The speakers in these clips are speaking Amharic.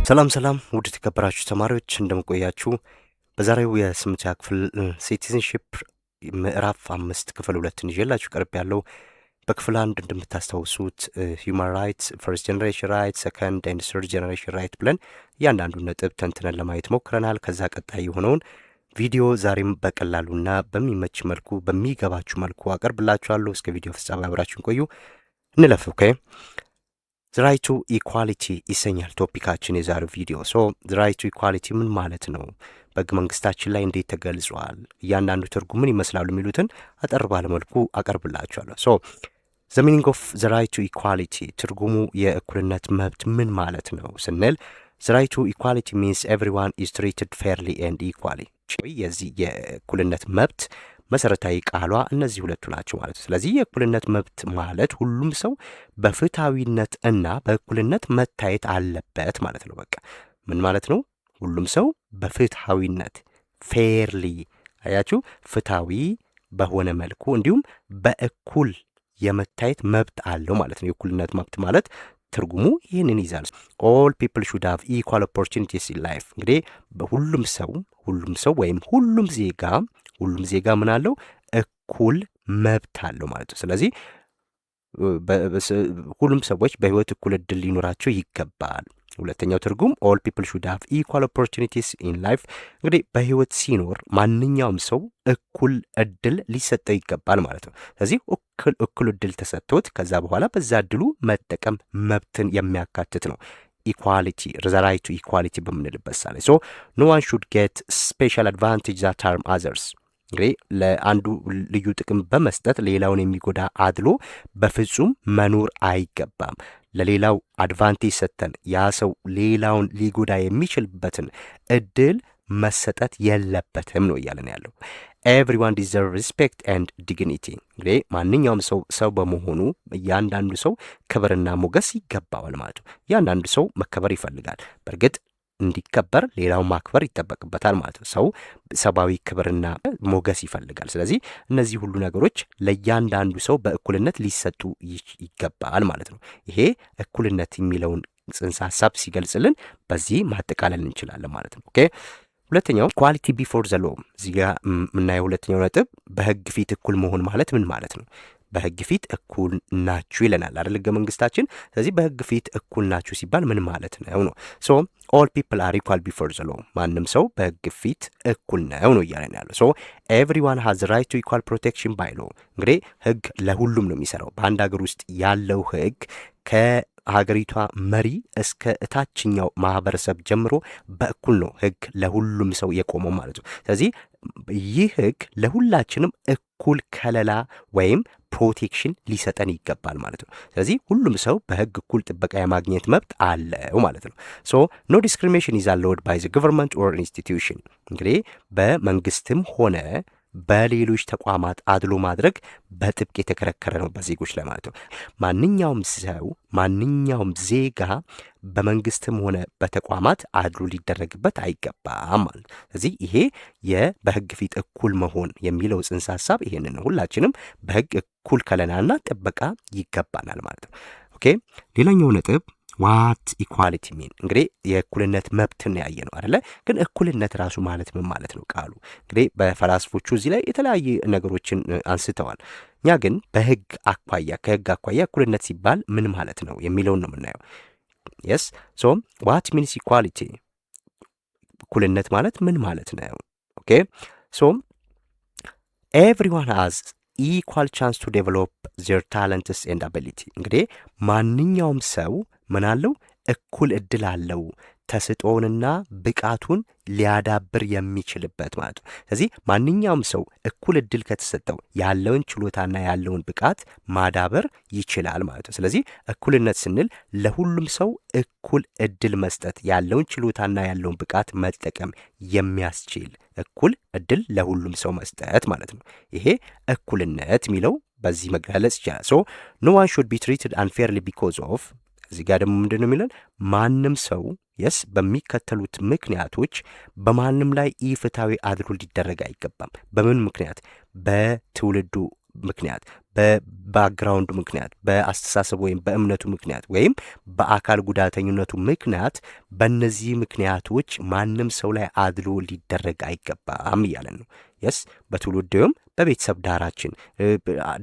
ሰላም ሰላም ውድ ተከበራችሁ ተማሪዎች እንደምቆያችሁ በዛሬው የስምንተኛ ክፍል ሲቲዝንሺፕ ምዕራፍ 5 ክፍል 2 ይዤላችሁ ቀርብ ያለው በክፍል 1 እንደምታስታውሱት ሂውማን ራይትስ ፈርስት ጀነሬሽን ራይትስ ሰከንድ ኤንድ ሰርድ ጀነሬሽን ራይት ብለን እያንዳንዱን ነጥብ ተንትነን ለማየት ሞክረናል። ከዛ ቀጣይ የሆነውን ቪዲዮ ዛሬም በቀላሉና በሚመች መልኩ በሚገባችሁ መልኩ አቀርብላችኋለሁ። እስከ ቪዲዮ ፍጻሜ አብራችሁን ቆዩ። እንለፍ። ኦኬ ራይት ቱ ኢኳሊቲ ይሰኛል ቶፒካችን የዛሬው ቪዲዮ። ሶ ራይት ቱ ኢኳሊቲ ምን ማለት ነው? በሕገ መንግስታችን ላይ እንዴት ተገልጿል? እያንዳንዱ ትርጉም ምን ይመስላሉ? የሚሉትን አጠር ባለመልኩ አቀርብላችኋለሁ። ሶ ዘ ሚኒንግ ኦፍ ዘ ራይት ቱ ኢኳሊቲ ትርጉሙ የእኩልነት መብት ምን ማለት ነው ስንል ዘ ራይት ቱ ኢኳሊቲ ሚንስ ኤቭሪዋን ኢዝ ትሪትድ ፌርሊ ኤንድ ኢኳሊ። የዚህ የእኩልነት መብት መሰረታዊ ቃሏ እነዚህ ሁለቱ ናቸው ማለት ነው። ስለዚህ የእኩልነት መብት ማለት ሁሉም ሰው በፍትሃዊነት እና በእኩልነት መታየት አለበት ማለት ነው። በቃ ምን ማለት ነው? ሁሉም ሰው በፍትሃዊነት ፌርሊ፣ አያችሁ፣ ፍትሃዊ በሆነ መልኩ እንዲሁም በእኩል የመታየት መብት አለው ማለት ነው። የእኩልነት መብት ማለት ትርጉሙ ይህንን ይዛል። ኦል ፒፕል ሹድ ሃቭ ኢኳል ኦፖርቹኒቲስ ኢን ላይፍ። እንግዲህ ሁሉም ሰው ወይም ሁሉም ዜጋ ምን አለው? እኩል መብት አለው ማለት ነው። ስለዚህ ሁሉም ሰዎች በህይወት እኩል እድል ሊኖራቸው ይገባል። ሁለተኛው ትርጉም ኦል ፒፕል ሹድ ሃቭ ኢኳል ኦፖርቹኒቲስ ኢን ላይፍ። እንግዲህ በህይወት ሲኖር ማንኛውም ሰው እኩል እድል ሊሰጠው ይገባል ማለት ነው። ስለዚህ እኩል እድል ተሰጥቶት ከዛ በኋላ በዛ እድሉ መጠቀም መብትን የሚያካትት ነው። ኢኳሊቲ ራይት ቱ ኢኳሊቲ በምንልበት ሳለ ሶ ኖ ዋን ሹድ ጌት ስፔሻል አድቫንቴጅ ዛት ሃርም አዘርስ። እንግዲህ ለአንዱ ልዩ ጥቅም በመስጠት ሌላውን የሚጎዳ አድሎ በፍጹም መኖር አይገባም። ለሌላው አድቫንቴጅ ሰጥተን ያ ሰው ሌላውን ሊጎዳ የሚችልበትን እድል መሰጠት የለበትም ነው እያለን ያለው። ኤቭሪዋን ዲዘርቭ ሪስፔክት ኤንድ ዲግኒቲ። እንግዲህ ማንኛውም ሰው በመሆኑ እያንዳንዱ ሰው ክብርና ሞገስ ይገባዋል ማለት ነው። እያንዳንዱ ሰው መከበር ይፈልጋል። በእርግጥ እንዲከበር ሌላው ማክበር ይጠበቅበታል ማለት ነው። ሰው ሰብአዊ ክብርና ሞገስ ይፈልጋል። ስለዚህ እነዚህ ሁሉ ነገሮች ለእያንዳንዱ ሰው በእኩልነት ሊሰጡ ይገባል ማለት ነው። ይሄ እኩልነት የሚለውን ጽንሰ ሀሳብ ሲገልጽልን በዚህ ማጠቃለል እንችላለን ማለት ነው። ኦኬ ሁለተኛው ኢኳሊቲ ቢፎር ዘ ሎው። እዚህ ጋር የምናየው ሁለተኛው ነጥብ በህግ ፊት እኩል መሆን ማለት ምን ማለት ነው? በህግ ፊት እኩል ናችሁ ይለናል አይደል ህገ መንግስታችን። ስለዚህ በህግ ፊት እኩል ናችሁ ሲባል ምን ማለት ነው? ሶ ኦል ፒፕል አር ኢኳል ቢፎር ዘ ሎው፣ ማንም ሰው በህግ ፊት እኩል ነው እያለን ያለው። ሶ ኤቭሪዋን ሃዝ ራይት ቱ ኢኳል ፕሮቴክሽን ባይ ሎው። እንግዲህ ህግ ለሁሉም ነው የሚሰራው። በአንድ ሀገር ውስጥ ያለው ህግ ከሀገሪቷ መሪ እስከ እታችኛው ማህበረሰብ ጀምሮ በእኩል ነው ህግ ለሁሉም ሰው የቆመው ማለት ነው። ስለዚህ ይህ ህግ ለሁላችንም እኩል ከለላ ወይም ፕሮቴክሽን ሊሰጠን ይገባል ማለት ነው። ስለዚህ ሁሉም ሰው በህግ እኩል ጥበቃ የማግኘት መብት አለው ማለት ነው። ሶ ኖ ዲስክሪሚኔሽን ኢዝ አላውድ ባይ ዘ ገቨርንመንት ኦር ኢንስቲትዩሽን። እንግዲህ በመንግስትም ሆነ በሌሎች ተቋማት አድሎ ማድረግ በጥብቅ የተከለከለ ነው በዜጎች ላይ ማለት ነው። ማንኛውም ዜጋ በመንግስትም ሆነ በተቋማት አድሎ ሊደረግበት አይገባም ማለት ነው። ስለዚህ ይሄ በህግ ፊት እኩል መሆን የሚለው ጽንሰ ሀሳብ ይሄንን ነው። ሁላችንም በህግ እኩል ከለላና ጥበቃ ይገባናል ማለት ነው። ኦኬ ሌላኛው ነጥብ ዋት ኢኳሊቲ ሚን። እንግዲህ የእኩልነት መብትን ያየ ነው አይደለ? ግን እኩልነት ራሱ ማለት ምን ማለት ነው? ቃሉ እንግዲህ በፈላስፎቹ እዚህ ላይ የተለያየ ነገሮችን አንስተዋል። እኛ ግን ከህግ አኳያ እኩልነት ሲባል ምን ማለት ነው የሚለውን ነው የምናየው። የስ ሶ ዋት ሚንስ ኢኳሊቲ፣ እኩልነት ማለት ምን ማለት ነው? ኦኬ ሶ ኤቭሪዋን ሃዝ ኢኳል ቻንስ ቱ ዴቨሎፕ ዜር ታለንትስ ኤንድ አቢሊቲ። እንግዲህ ማንኛውም ሰው ምን አለው? እኩል እድል አለው ተስጦውንና ብቃቱን ሊያዳብር የሚችልበት ማለት ነው። ስለዚህ ማንኛውም ሰው እኩል እድል ከተሰጠው ያለውን ችሎታና ያለውን ብቃት ማዳበር ይችላል ማለት ነው። ስለዚህ እኩልነት ስንል ለሁሉም ሰው እኩል እድል መስጠት፣ ያለውን ችሎታና ያለውን ብቃት መጠቀም የሚያስችል እኩል እድል ለሁሉም ሰው መስጠት ማለት ነው። ይሄ እኩልነት የሚለው በዚህ መገለጽ ይቻላል። ሶ ኖ ዋን ሹድ ቢ ትሪትድ አንፌርሊ ቢኮዝ ኦፍ። እዚህ ጋር ደግሞ ምንድን ነው የሚለን? ማንም ሰው በሚከተሉት ምክንያቶች በማንም ላይ ኢፍትሐዊ አድሎ ሊደረግ አይገባም። በምን ምክንያት? በትውልዱ ምክንያት፣ በባክግራውንዱ ምክንያት፣ በአስተሳሰብ ወይም በእምነቱ ምክንያት ወይም በአካል ጉዳተኝነቱ ምክንያት በእነዚህ ምክንያቶች ማንም ሰው ላይ አድሎ ሊደረግ አይገባም እያለን ነው። የስ በትውልድም በቤተሰብ ዳራችን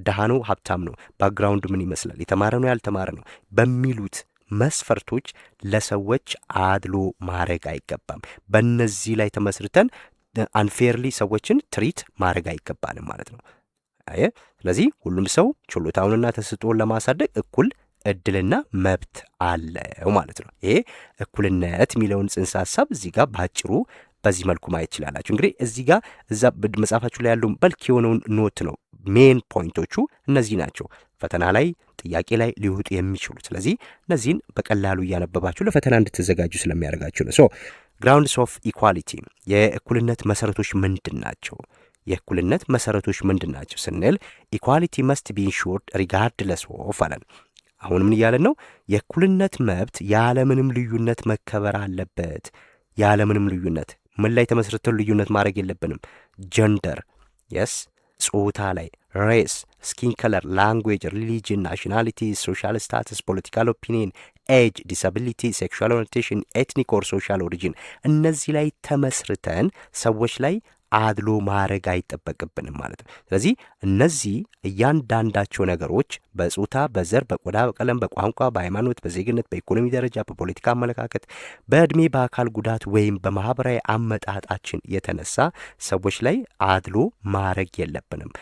ድሃ ነው ሀብታም ነው፣ ባክግራውንድ ምን ይመስላል፣ የተማረ ነው ያልተማረ ነው በሚሉት መስፈርቶች ለሰዎች አድሎ ማድረግ አይገባም። በእነዚህ ላይ ተመስርተን አንፌርሊ ሰዎችን ትሪት ማድረግ አይገባንም ማለት ነው። ስለዚህ ሁሉም ሰው ችሎታውንና ተሰጥኦን ለማሳደግ እኩል እድልና መብት አለው ማለት ነው። ይሄ እኩልነት የሚለውን ጽንሰ ሀሳብ እዚህ ጋር በአጭሩ በዚህ መልኩ ማየት ይችላላችሁ። እንግዲህ እዚህ ጋር እዛ መጽሐፋችሁ ላይ ያለው በልክ የሆነውን ኖት ነው። ሜን ፖይንቶቹ እነዚህ ናቸው፣ ፈተና ላይ ጥያቄ ላይ ሊወጡ የሚችሉ። ስለዚህ እነዚህን በቀላሉ እያነበባችሁ ለፈተና እንድትዘጋጁ ስለሚያደርጋችሁ ነው። ግራውንድስ ኦፍ ኢኳሊቲ፣ የእኩልነት መሰረቶች ምንድን ናቸው? የእኩልነት መሰረቶች ምንድን ናቸው ስንል ኢኳሊቲ መስት ቢ ኢንሹርድ ሪጋርድለስ ኦፍ አለን። አሁን ምን እያለን ነው? የእኩልነት መብት ያለምንም ልዩነት መከበር አለበት። ያለምንም ልዩነት ምን ላይ ተመስርተን ልዩነት ማድረግ የለብንም። ጀንደር፣ የስ ጾታ ላይ፣ ሬስ፣ ስኪን ከለር፣ ላንጉዌጅ፣ ሪሊጅን፣ ናሽናሊቲ፣ ሶሻል ስታትስ፣ ፖለቲካል ኦፒኒየን፣ ኤጅ፣ ዲስአቢሊቲ፣ ሴክሹዋል ኦሪንቴሽን፣ ኤትኒክ ኦር ሶሻል ኦሪጂን እነዚህ ላይ ተመስርተን ሰዎች ላይ አድሎ ማድረግ አይጠበቅብንም ማለት ነው። ስለዚህ እነዚህ እያንዳንዳቸው ነገሮች በጾታ፣ በዘር፣ በቆዳ በቀለም፣ በቋንቋ፣ በሃይማኖት፣ በዜግነት፣ በኢኮኖሚ ደረጃ፣ በፖለቲካ አመለካከት፣ በዕድሜ፣ በአካል ጉዳት ወይም በማህበራዊ አመጣጣችን የተነሳ ሰዎች ላይ አድሎ ማድረግ የለብንም።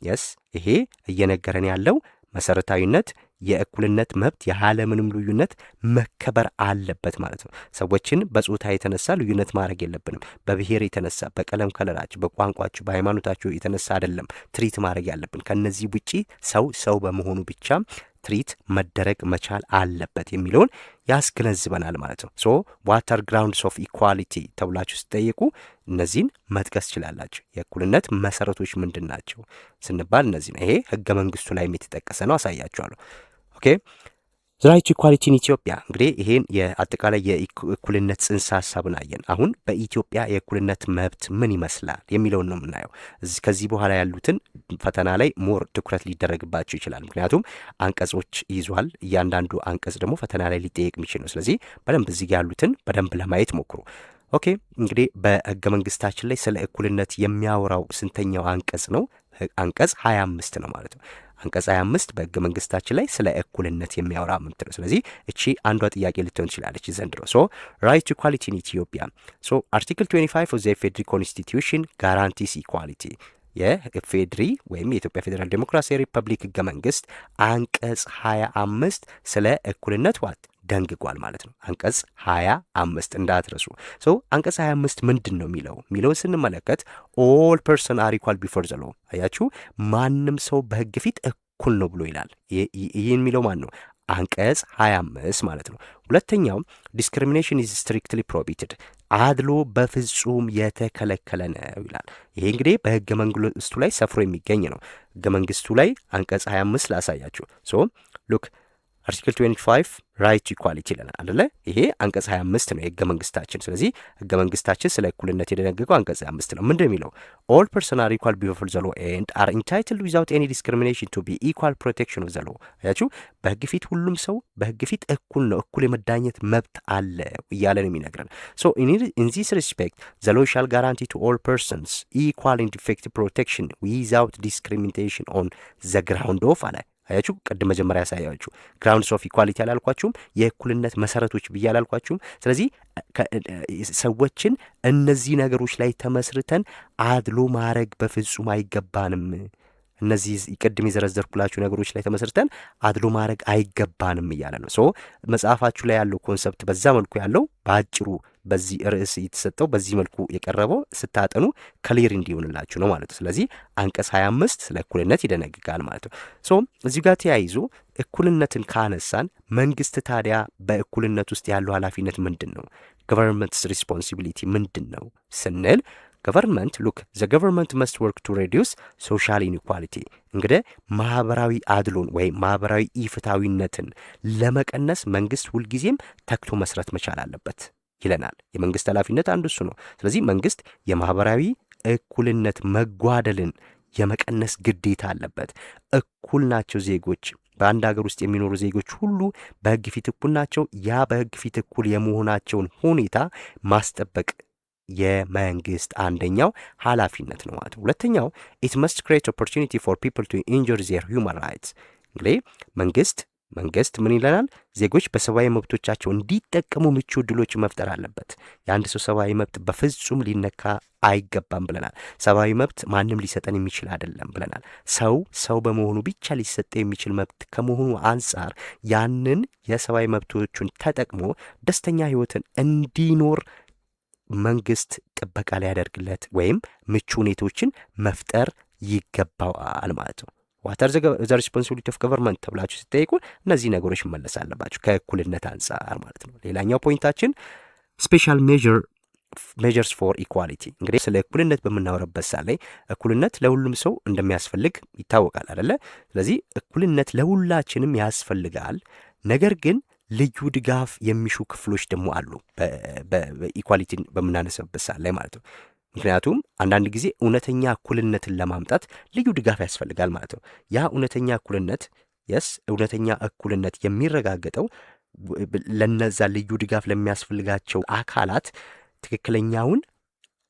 የስ ይሄ እየነገረን ያለው መሰረታዊነት የእኩልነት መብት ያለምንም ልዩነት መከበር አለበት ማለት ነው። ሰዎችን በጾታ የተነሳ ልዩነት ማድረግ የለብንም። በብሔር የተነሳ፣ በቀለም ከለራቸው፣ በቋንቋቸው፣ በሃይማኖታቸው የተነሳ አይደለም ትሪት ማድረግ ያለብን። ከነዚህ ውጪ ሰው በመሆኑ ብቻ ትሪት መደረግ መቻል አለበት የሚለውን ያስገነዝበናል ማለት ነው። ዋተር ግራውንድስ ኦፍ ኢኳሊቲ ተብላችሁ ስትጠይቁ እነዚህን መጥቀስ ችላላችሁ። የእኩልነት መሰረቶች ምንድን ናቸው ስንባል እነዚህ ነው። ይሄ ህገ መንግስቱ ላይም የተጠቀሰ ነው፣ አሳያችኋለሁ። ኦኬ ራይት ቱ ኢኳሊቲ ኢን ኢትዮጵያ። እንግዲህ ይሄን የአጠቃላይ የእኩልነት ጽንሰ ሀሳብን አየን። አሁን በኢትዮጵያ የእኩልነት መብት ምን ይመስላል የሚለውን ነው የምናየው። ከዚህ በኋላ ያሉትን ፈተና ላይ ሞር ትኩረት ሊደረግባቸው ይችላል። ምክንያቱም አንቀጾች ይዟል። እያንዳንዱ አንቀጽ ደግሞ ፈተና ላይ ሊጠየቅ የሚችል ነው። ስለዚህ በደንብ እዚህ ያሉትን በደንብ ለማየት ሞክሩ። ኦኬ እንግዲህ በህገ መንግስታችን ላይ ስለ እኩልነት የሚያወራው ስንተኛው አንቀጽ ነው? አንቀጽ 25 ነው ማለት ነው። አንቀጽ 25 በህገ መንግስታችን ላይ ስለ እኩልነት የሚያወራ መብት ነው። ስለዚህ እቺ አንዷ ጥያቄ ልትሆን ትችላለች ዘንድሮ። ራይት ቱ ኢኳሊቲ ኢን ኢትዮጵያ። አርቲክል 25 ኦፍ ዘ ኢፌድሪ ኮንስቲትዩሽን ጋራንቲስ ኢኳሊቲ። የኢፌድሪ ወይም የኢትዮጵያ ፌዴራል ዴሞክራሲያዊ ሪፐብሊክ ህገ መንግስት አንቀጽ 25 ስለ እኩልነት ደንግጓል ማለት ነው። አንቀጽ 25 እንዳትረሱ። አንቀጽ 25 ምንድን ነው የሚለውን ስንመለከት ኦል ፐርሰን አር ኢኳል ቢፎር ዘ ሎው። አያችሁ፣ ማንም ሰው በህግ ፊት እኩል ነው ብሎ ይላል። ይህን የሚለው ማን ነው? አንቀጽ 25 ማለት ነው። ሁለተኛው ዲስክሪሚኔሽን ኢዝ ስትሪክትሊ ፕሮሂቢትድ፣ አድሎ በፍጹም የተከለከለ ነው ይላል። ይሄ እንግዲህ በህገ መንግስቱ ላይ ሰፍሮ የሚገኝ ነው። ህገ መንግስቱ ላይ አንቀጽ 25 ላሳያችሁ። ሉክ አርቲክል 25 ራይት ቱ ኢኳሊቲ ይለናል አይደለ? ይሄ አንቀጽ 25 ነው የህገ መንግስታችን። ስለዚህ ህገ መንግስታችን ስለ እኩልነት የደነገገው አንቀጽ 25 ነው። ምንድን የሚለው? ኦል ፐርሰን አር ኢኳል ቢፎር ዘ ሎው ኤንድ አር ኢንታይትልድ ዊዛውት ኤኒ ዲስክሪሚኔሽን ቱ ቢ ኢኳል ፕሮቴክሽን ኦፍ ዘ ሎው። አያችሁ፣ በህግ ፊት ሁሉም ሰው በህግ ፊት እኩል ነው፣ እኩል የመዳኘት መብት አለ እያለ ነው የሚነግረን። ኢን ዚስ ሪስፔክት ዘ ሎው ሻል ጋራንቲ ቱ ኦል ፐርሰንስ ኢኳል ኤንድ ኢፌክቲቭ ፕሮቴክሽን ዊዛውት ዲስክሪሚኔሽን ኦን ዘ ግራውንድ ኦፍ አለ። አያችሁ፣ ቅድም መጀመሪያ ያሳያችሁ ግራውንድስ ኦፍ ኢኳሊቲ አላልኳችሁም? የእኩልነት መሰረቶች ብዬ አላልኳችሁም? ስለዚህ ሰዎችን እነዚህ ነገሮች ላይ ተመስርተን አድሎ ማድረግ በፍጹም አይገባንም። እነዚህ ቅድም የዘረዘርኩላችሁ ነገሮች ላይ ተመስርተን አድሎ ማድረግ አይገባንም እያለ ነው። መጽሐፋችሁ ላይ ያለው ኮንሰፕት በዛ መልኩ ያለው በአጭሩ በዚህ ርዕስ የተሰጠው በዚህ መልኩ የቀረበው ስታጠኑ ክሊር እንዲሆንላችሁ ነው ማለት ነው። ስለዚህ አንቀጽ 25 ስለ እኩልነት ይደነግጋል ማለት ነው። እዚህ ጋር ተያይዞ እኩልነትን ካነሳን መንግስት ታዲያ በእኩልነት ውስጥ ያለው ኃላፊነት ምንድን ነው? ገቨርንመንትስ ሪስፖንሲቢሊቲ ምንድን ነው ስንል ገቨርንመንት ሉክ ዘ ገቨርንመንት መስት ወርክ ቱ ሬዲዩስ ሶሻል ኢንኢኳሊቲ። እንግዲህ ማህበራዊ አድሎን ወይም ማህበራዊ ኢፍታዊነትን ለመቀነስ መንግስት ሁልጊዜም ተግቶ መስራት መቻል አለበት ይለናል። የመንግስት ኃላፊነት አንዱ እሱ ነው። ስለዚህ መንግስት የማህበራዊ እኩልነት መጓደልን የመቀነስ ግዴታ አለበት። እኩል ናቸው ዜጎች። በአንድ ሀገር ውስጥ የሚኖሩ ዜጎች ሁሉ በሕግ ፊት እኩል ናቸው። ያ በሕግ ፊት እኩል የመሆናቸውን ሁኔታ ማስጠበቅ የመንግስት አንደኛው ኃላፊነት ነው ማለት ነው። ሁለተኛው ኢት መስት ክሬት ኦፖርቹኒቲ ፎር ፒፕል ቱ ኢንጆይ ዜር ሂውማን ራይትስ። እንግዲህ መንግስት ምን ይለናል? ዜጎች በሰብአዊ መብቶቻቸው እንዲጠቀሙ ምቹ ዕድሎች መፍጠር አለበት። የአንድ ሰው ሰብአዊ መብት በፍጹም ሊነካ አይገባም ብለናል። ሰብአዊ መብት ማንም ሊሰጠን የሚችል አይደለም ብለናል። ሰው በመሆኑ ብቻ ሊሰጠ የሚችል መብት ከመሆኑ አንጻር ያንን የሰብአዊ መብቶቹን ተጠቅሞ ደስተኛ ህይወትን እንዲኖር መንግስት ጥበቃ ሊያደርግለት ወይም ምቹ ሁኔታዎችን መፍጠር ይገባዋል ማለት ነው። ዋተር ዘ ሪስፖንሲቢሊቲ ኦፍ ገቨርንመንት ተብላችሁ ሲጠይቁ እነዚህ ነገሮች መመለስ አለባችሁ ከእኩልነት አንጻር ማለት ነው። ሌላኛው ፖይንታችን ስፔሻል ሜጀርስ ፎር ኢኳሊቲ። እንግዲህ ስለ እኩልነት በምናወራበት ሰዓት ላይ እኩልነት ለሁሉም ሰው እንደሚያስፈልግ ይታወቃል አይደለ? ስለዚህ እኩልነት ለሁላችንም ያስፈልጋል። ነገር ግን ልዩ ድጋፍ የሚሹ ክፍሎች ደግሞ አሉ በኢኳሊቲን በምናነሳበት ሰዓት ላይ ማለት ነው። ምክንያቱም አንዳንድ ጊዜ እውነተኛ እኩልነትን ለማምጣት ልዩ ድጋፍ ያስፈልጋል ማለት ነው። ያ እውነተኛ እኩልነት የሚረጋገጠው ለነዛ ልዩ ድጋፍ ለሚያስፈልጋቸው አካላት ትክክለኛውን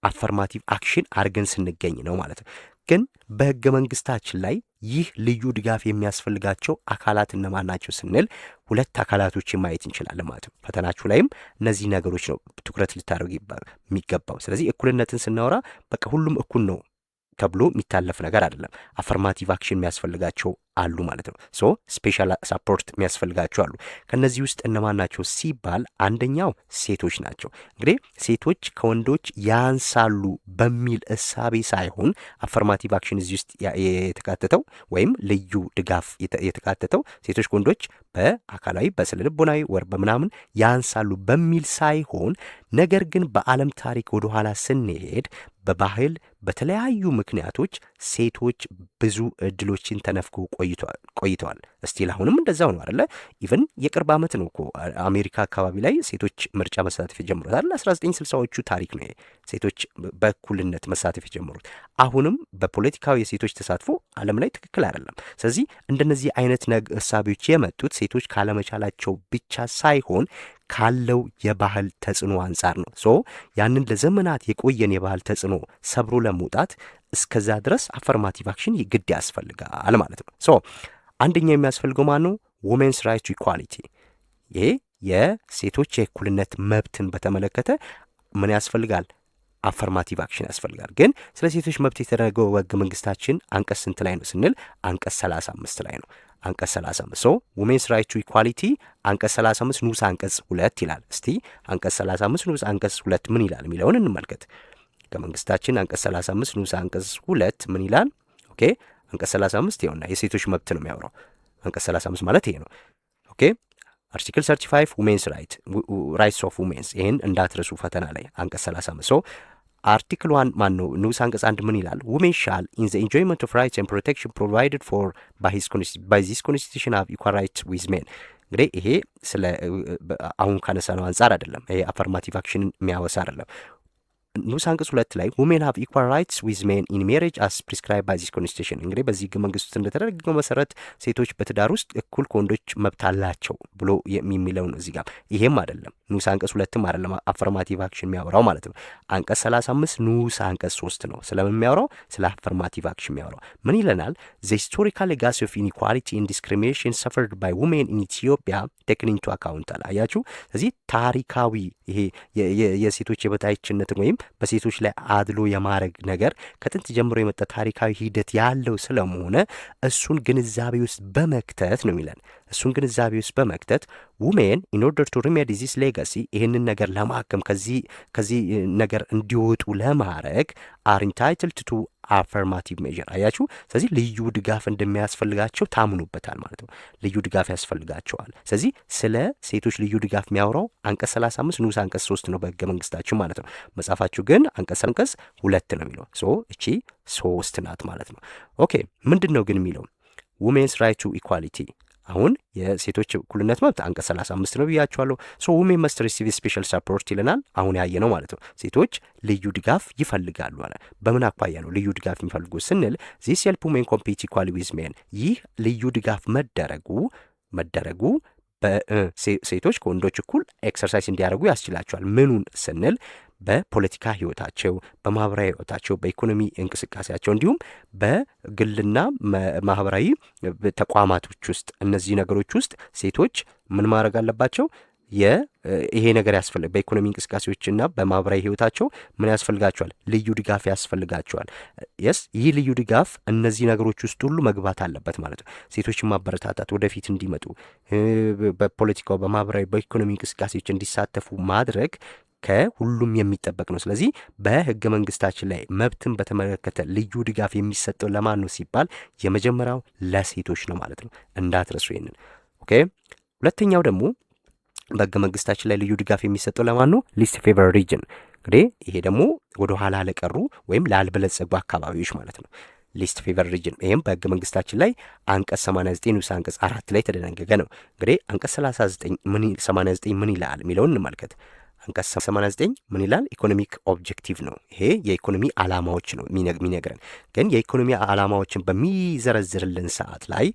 አፈርማቲቭ አክሽን አድርገን ስንገኝ ነው ማለት ነው። ግን በሕገ መንግስታችን ላይ ይህ ልዩ ድጋፍ የሚያስፈልጋቸው አካላት እነማን ናቸው ስንል ሁለት አካላቶችን ማየት እንችላለን ማለት ነው። ፈተናችሁ ላይም እነዚህ ነገሮች ነው ትኩረት ልታደርጉ የሚገባው። ስለዚህ እኩልነትን ስናወራ በቃ ሁሉም እኩል ነው ተብሎ የሚታለፍ ነገር አይደለም። አፈርማቲቭ አክሽን የሚያስፈልጋቸው አሉ ማለት ነው። ሶ ስፔሻል ሳፖርት የሚያስፈልጋቸው አሉ። ከነዚህ ውስጥ እነማን ናቸው ሲባል አንደኛው ሴቶች ናቸው። እንግዲህ ሴቶች ከወንዶች ያንሳሉ በሚል እሳቤ ሳይሆን አፈርማቲቭ አክሽን እዚህ ውስጥ የተካተተው ወይም ልዩ ድጋፍ የተካተተው ሴቶች ከወንዶች በአካላዊ በስነ ልቦናዊ ወር በምናምን ያንሳሉ በሚል ሳይሆን ነገር ግን በዓለም ታሪክ ወደኋላ ስንሄድ በባህል በተለያዩ ምክንያቶች ሴቶች ብዙ እድሎችን ተነፍገው ቆይተዋል። እስቲል አሁንም እንደዛው ነው አይደለ? ኢቨን የቅርብ ዓመት ነው እኮ አሜሪካ አካባቢ ላይ ሴቶች ምርጫ መሳተፍ የጀመሩት አይደል? 1960ዎቹ ታሪክ ነው ሴቶች በእኩልነት መሳተፍ የጀመሩት። አሁንም በፖለቲካዊ የሴቶች ተሳትፎ ዓለም ላይ ትክክል አይደለም። ስለዚህ እንደነዚህ አይነት እሳቤዎች የመጡት ሴቶች ካለመቻላቸው ብቻ ሳይሆን ካለው የባህል ተጽዕኖ አንጻር ነው። ሶ ያንን ለዘመናት የቆየን የባህል ተጽዕኖ ሰብሮ ለመውጣት እስከዛ ድረስ አፈርማቲቭ አክሽን ግድ ያስፈልጋል ማለት ነው። ሶ አንደኛው የሚያስፈልገው ማን ነው? ውሜንስ ራይት ቱ ኢኳሊቲ። ይሄ የሴቶች የእኩልነት መብትን በተመለከተ ምን ያስፈልጋል? አፈርማቲቭ አክሽን ያስፈልጋል። ግን ስለ ሴቶች መብት የተደረገው ሕገ መንግስታችን አንቀጽ ስንት ላይ ነው ስንል አንቀጽ 35 ላይ ነው። አንቀጽ 35 ሶ ውሜንስ ራይት ቱ ኢኳሊቲ አንቀጽ 35 ንዑስ አንቀጽ 2 ይላል። እስቲ አንቀጽ 35 ንዑስ አንቀጽ 2 ምን ይላል የሚለውን እንመልከት። ከመንግስታችን አንቀጽ 35 ንዑስ አንቀጽ 2 ምን ይላል? ኦኬ አንቀጽ 35 ይኸውና የሴቶች መብት ነው የሚያወራው። አንቀጽ 35 ማለት ይሄ ነው። ኦኬ አርቲክል 35 ውሜንስ ራይትስ ኦፍ ውሜንስ፣ ይሄን እንዳትረሱ ፈተና ላይ አንቀጽ 35 ሶ አርቲክል 1 ማን ነው? ንዑስ አንቀጽ 1 ምን ይላል? ውሜን ሻል ኢን ዘ ኢንጆይመንት ኦፍ ራይትስ ኤንድ ፕሮቴክሽን ፕሮቫይድድ ፎር ባይ ዚስ ኮንስቲቱሽን ሃቭ ኢኳል ራይትስ ዊዝ ሜን። እንግዲህ ይሄ ስለ አሁን ካነሳነው አንጻር አይደለም። ይሄ አፈርማቲቭ አክሽንን የሚያወሳ አይደለም። ንዑስ አንቀጽ 2 ላይ ውሜን ሃቭ ኢኳል ራይትስ ዊዝ ሜን ኢን ሜሬጅ አስ ፕሪስክራይብ ባይ ዚስ ኮንስቲቱሽን። እንግዲህ በዚህ ሕገ መንግስት ውስጥ እንደተደረገው መሰረት ሴቶች በትዳር ውስጥ እኩል ከወንዶች መብት አላቸው ብሎ የሚለው ነው። እዚህ ጋር ይሄም አይደለም ንዑስ አንቀጽ 2ም አይደለም አፈርማቲቭ አክሽን የሚያወራው ማለት ነው። አንቀጽ 35 ንዑስ አንቀጽ 3 ነው ስለምን የሚያወራው? ስለ አፈርማቲቭ አክሽን የሚያወራው ምን ይለናል? ዘ ሂስቶሪካል ሌጋሲ ኦፍ ኢንኢኳሊቲ ኢን ዲስክሪሚኔሽን ሰፈርድ ባይ ውሜን ኢን ኢትዮጵያ ቴክን ኢንቱ አካውንት አለ። አያችሁ፣ ስለዚህ ታሪካዊ ይሄ የሴቶች የበታችነትን ወይም በሴቶች ላይ አድሎ የማድረግ ነገር ከጥንት ጀምሮ የመጣ ታሪካዊ ሂደት ያለው ስለሆነ እሱን ግንዛቤ ውስጥ በመክተት ነው የሚለን። እሱን ግንዛቤ ውስጥ በመክተት ውሜን ኢን ኦርደር ቱ ሪሜዲ ዚስ ሌጋሲ ይህንን ነገር ለማከም ከዚህ ነገር እንዲወጡ ለማድረግ አር ኢንታይትልድ ቱ አፈርማቲቭ ሜዥር። አያችሁ፣ ስለዚህ ልዩ ድጋፍ እንደሚያስፈልጋቸው ታምኑበታል ማለት ነው። ልዩ ድጋፍ ያስፈልጋቸዋል። ስለዚህ ስለ ሴቶች ልዩ ድጋፍ የሚያወራው አንቀጽ 35 ንዑስ አንቀጽ 3 ነው በሕገ መንግስታችን ማለት ነው። መጽሐፋችሁ ግን አንቀጽ 2 ነው የሚለው። ሶ እቺ 3 ናት ማለት ነው። ኦኬ ምንድን ነው ግን የሚለው? ውሜንስ ራይት ቱ ኢኳሊቲ አሁን የሴቶች እኩልነት መብት አንቀጽ 35 ነው ብያቸዋለሁ። ሶ ውሜን መስት ሪሲቭ ስፔሻል ሰፖርት ይለናል። አሁን ያየ ነው ማለት ነው። ሴቶች ልዩ ድጋፍ ይፈልጋሉ አለ። በምን አኳያ ነው ልዩ ድጋፍ የሚፈልጉ ስንል ዚስ ሄልፕ ውሜን ኮምፒት ኢኳሊ ዊዝ ሜን፣ ይህ ልዩ ድጋፍ መደረጉ ሴቶች ከወንዶች እኩል ኤክሰርሳይዝ እንዲያደርጉ ያስችላቸዋል። ምኑን ስንል በፖለቲካ ህይወታቸው፣ በማህበራዊ ህይወታቸው፣ በኢኮኖሚ እንቅስቃሴያቸው እንዲሁም በግልና ማህበራዊ ተቋማቶች ውስጥ እነዚህ ነገሮች ውስጥ ሴቶች ምን ማድረግ አለባቸው? ይሄ ነገር ያስፈልግ በኢኮኖሚ እንቅስቃሴዎችና በማህበራዊ ህይወታቸው ምን ያስፈልጋቸዋል? ልዩ ድጋፍ ያስፈልጋቸዋል። ይህ ልዩ ድጋፍ እነዚህ ነገሮች ውስጥ ሁሉ መግባት አለበት ማለት ነው። ሴቶችን ማበረታታት፣ ወደፊት እንዲመጡ፣ በፖለቲካው፣ በማህበራዊ፣ በኢኮኖሚ እንቅስቃሴዎች እንዲሳተፉ ማድረግ ከሁሉም የሚጠበቅ ነው። ስለዚህ በህገ መንግስታችን ላይ መብትን በተመለከተ ልዩ ድጋፍ የሚሰጠው ለማን ነው ሲባል የመጀመሪያው ለሴቶች ነው ማለት ነው። እንዳትረሱ ይሄንን። ኦኬ። ሁለተኛው ደግሞ በህገ መንግስታችን ላይ ልዩ ድጋፍ የሚሰጠው ለማን ነው? ሊስት ፌቨር ሪጅን። እንግዲህ ይሄ ደግሞ ወደ ኋላ ለቀሩ ወይም ላልበለጸጉ አካባቢዎች ማለት ነው። ሊስት ፌቨር ሪጅን። ይህም በህገ መንግስታችን ላይ አንቀጽ 89 ንዑስ አንቀጽ 4 ላይ ተደነገገ ነው። እንግዲህ አንቀጽ 89 ምን ይላል የሚለውን እንመልከት። አንቀጽ 89 ምን ይላል? ኢኮኖሚክ ኦብጀክቲቭ ነው። ይሄ የኢኮኖሚ ዓላማዎች ነው የሚነግረን። ግን የኢኮኖሚ ዓላማዎችን በሚዘረዝርልን ሰዓት ላይ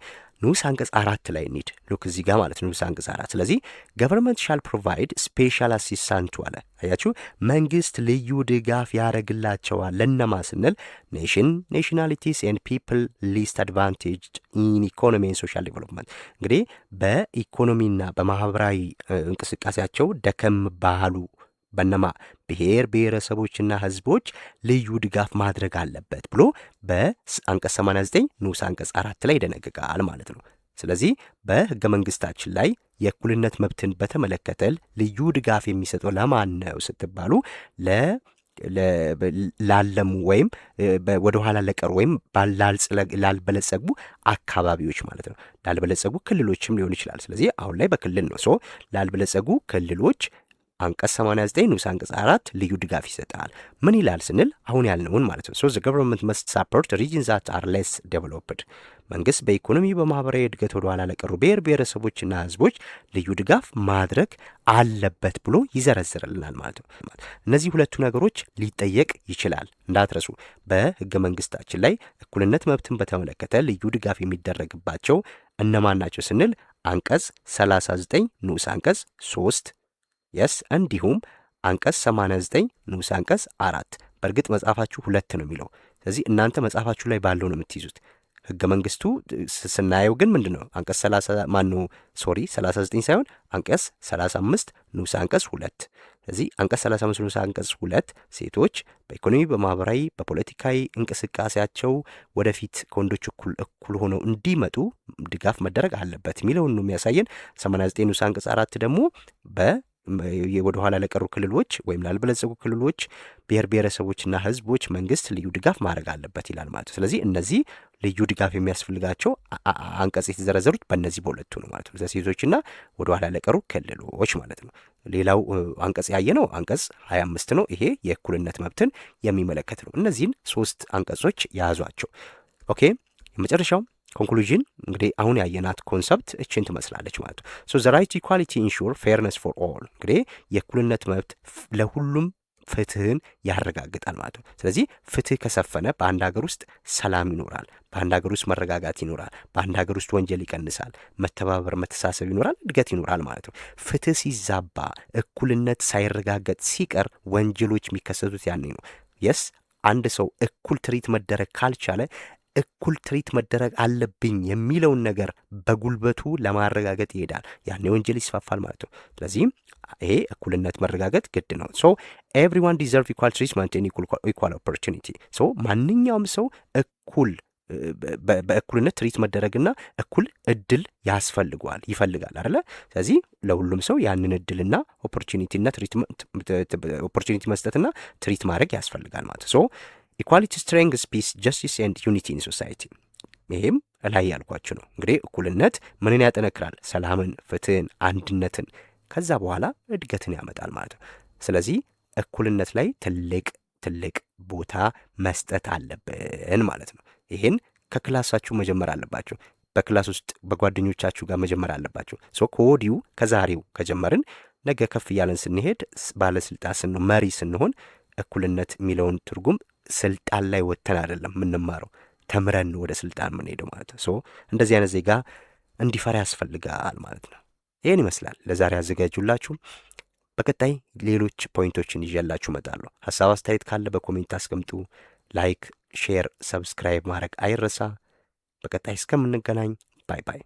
ንዑስ አንቀጽ 4 ላይ እንሂድ። ሉክ እዚህ ጋር ማለት ንዑስ አንቀጽ 4። ስለዚህ ገቨርንመንት ሻል ፕሮቫይድ ስፔሻል አሲስታንት አለ። አያችሁ፣ መንግስት ልዩ ድጋፍ ያደረግላቸዋል። ለነማ ስንል ናሽናሊቲስ ኤንድ ፒፕል ሊስት አድቫንቴጅድ ኢን ኢኮኖሚ ኤንድ ሶሻል ዴቨሎፕመንት። እንግዲህ በኢኮኖሚና በማህበራዊ እንቅስቃሴያቸው ደከም ባሉ በነማ ብሔር ብሔረሰቦችና ህዝቦች ልዩ ድጋፍ ማድረግ አለበት ብሎ በአንቀጽ 89 ንዑስ አንቀጽ 4 ላይ ይደነግጋል ማለት ነው። ስለዚህ በህገ መንግስታችን ላይ የእኩልነት መብትን በተመለከተ ልዩ ድጋፍ የሚሰጠው ለማን ነው ስትባሉ ላለሙ ወይም ወደ ኋላ ለቀሩ ወይም ላልበለጸጉ አካባቢዎች ማለት ነው። ላልበለጸጉ ክልሎችም ሊሆን ይችላል። ስለዚህ አሁን ላይ በክልል ነው። ሶ ላልበለጸጉ ክልሎች አንቀጽ 89 ንዑስ አንቀጽ 4 ልዩ ድጋፍ ይሰጣል። ምን ይላል ስንል አሁን ያልነውን ማለት ነው። ሶ ዘ ገቨርንመንት መስት ሳፖርት ሪጅንስ ዛት አር ሌስ ዴቨሎፕድ። መንግስት በኢኮኖሚ በማህበራዊ እድገት ወደ ኋላ ለቀሩ ብሔር ብሔረሰቦችና ህዝቦች ልዩ ድጋፍ ማድረግ አለበት ብሎ ይዘረዝርልናል ማለት ነው። እነዚህ ሁለቱ ነገሮች ሊጠየቅ ይችላል እንዳትረሱ። በህገ መንግስታችን ላይ እኩልነት መብትን በተመለከተ ልዩ ድጋፍ የሚደረግባቸው እነማን ናቸው ስንል አንቀጽ 39 ንዑስ አንቀጽ 3 እንዲሁም አንቀጽ 89 ንዑስ አንቀጽ 4። በእርግጥ መጽሐፋችሁ 2 ነው የሚለው። ስለዚህ እናንተ መጽሐፋችሁ ላይ ባለው ነው የምትይዙት። ህገ መንግስቱ ስናየው ግን ምንድን ነው? አንቀጽ 39 ሳይሆን አንቀጽ 35 ንዑስ አንቀጽ 2። ስለዚህ አንቀጽ 35 ንዑስ አንቀጽ 2 ሴቶች በኢኮኖሚ በማህበራዊ በፖለቲካዊ እንቅስቃሴያቸው ወደፊት ከወንዶች እኩል ሆነው እንዲመጡ ድጋፍ መደረግ አለበት የሚለውን ነው የሚያሳየን። 89 ንዑስ አንቀጽ 4 ደግሞ ወደ ኋላ ለቀሩ ክልሎች ወይም ላልበለጸጉ ክልሎች ብሔር ብሔረሰቦችና ህዝቦች መንግስት ልዩ ድጋፍ ማድረግ አለበት ይላል ማለት ነው። ስለዚህ እነዚህ ልዩ ድጋፍ የሚያስፈልጋቸው አንቀጽ የተዘረዘሩት በእነዚህ በሁለቱ ነው ማለት ነው። ሴቶችና ወደ ኋላ ለቀሩ ክልሎች ማለት ነው። ሌላው አንቀጽ ያየነው አንቀጽ 25 ነው። ይሄ የእኩልነት መብትን የሚመለከት ነው። እነዚህን 3 አንቀጾች ያዟቸው። ኦኬ። የመጨረሻው ኮንክሉዥን እንግዲህ አሁን ያየናት ኮንሰፕት እችን ትመስላለች ማለት ነው። ሶ ዘ ራይት ኢኳሊቲ ኢንሹር ፌርነስ ፎር ኦል። እንግዲህ የእኩልነት መብት ለሁሉም ፍትህን ያረጋግጣል ማለት ነው። ስለዚህ ፍትህ ከሰፈነ በአንድ ሀገር ውስጥ ሰላም ይኖራል። በአንድ ሀገር ውስጥ መረጋጋት ይኖራል። በአንድ ሀገር ውስጥ ወንጀል ይቀንሳል። መተባበር፣ መተሳሰብ ይኖራል። እድገት ይኖራል ማለት ነው። ፍትህ ሲዛባ፣ እኩልነት ሳይረጋገጥ ሲቀር ወንጀሎች የሚከሰቱት ያኔ ነው። አንድ ሰው እኩል ትሪት መደረግ ካልቻለ እኩል ትሪት መደረግ አለብኝ የሚለውን ነገር በጉልበቱ ለማረጋገጥ ይሄዳል። ያኔ ወንጀል ይስፋፋል ማለት ነው። ስለዚህም ይሄ እኩልነት መረጋገጥ ግድ ነው። ሶ ኤቭሪዋን ዲዘርቭ ኢኳል ትሪትመንት ኤንድ ኢኳል ኦፖርቹኒቲ። ሶ ማንኛውም ሰው በእኩልነት ትሪት መደረግና እኩል እድል ይፈልጋል አይደለ? ስለዚህ ለሁሉም ሰው ያንን እድልና ኦፖርቹኒቲና ኦፖርቹኒቲ መስጠትና ትሪት ማድረግ ያስፈልጋል ማለት ነው። ኢኳሊቲ ስትሬንግስ ፒስ ጀስቲስ ኤንድ ዩኒቲ ኢን ሶሳይቲ። ይሄም ላይ ያልኳችሁ ነው። እንግዲህ እኩልነት ምንን ያጠነክራል? ሰላምን፣ ፍትህን፣ አንድነትን፣ ከዛ በኋላ እድገትን ያመጣል ማለት ነው። ስለዚህ እኩልነት ላይ ትልቅ ቦታ መስጠት አለብን ማለት ነው። ይሄን ከክላሳችሁ መጀመር አለባችሁ። በክላስ ውስጥ በጓደኞቻችሁ ጋር መጀመር አለባችሁ። ከወዲሁ ከዛሬው ከጀመርን ነገ ከፍ እያለን ስንሄድ ባለስልጣን ስንሆን መሪ ስንሆን እኩልነት የሚለውን ትርጉም ስልጣን ላይ ወጥተን አይደለም የምንማረው፣ ተምረን ወደ ስልጣን የምንሄደው ማለት ነው። እንደዚህ አይነት ዜጋ እንዲፈራ ያስፈልጋል ማለት ነው። ይህን ይመስላል ለዛሬ አዘጋጁላችሁ። በቀጣይ ሌሎች ፖይንቶችን ይዤላችሁ እመጣለሁ። ሀሳብ አስተያየት ካለ በኮሜንት አስቀምጡ። ላይክ፣ ሼር፣ ሰብስክራይብ ማድረግ አይረሳ። በቀጣይ እስከምንገናኝ ባይ ባይ።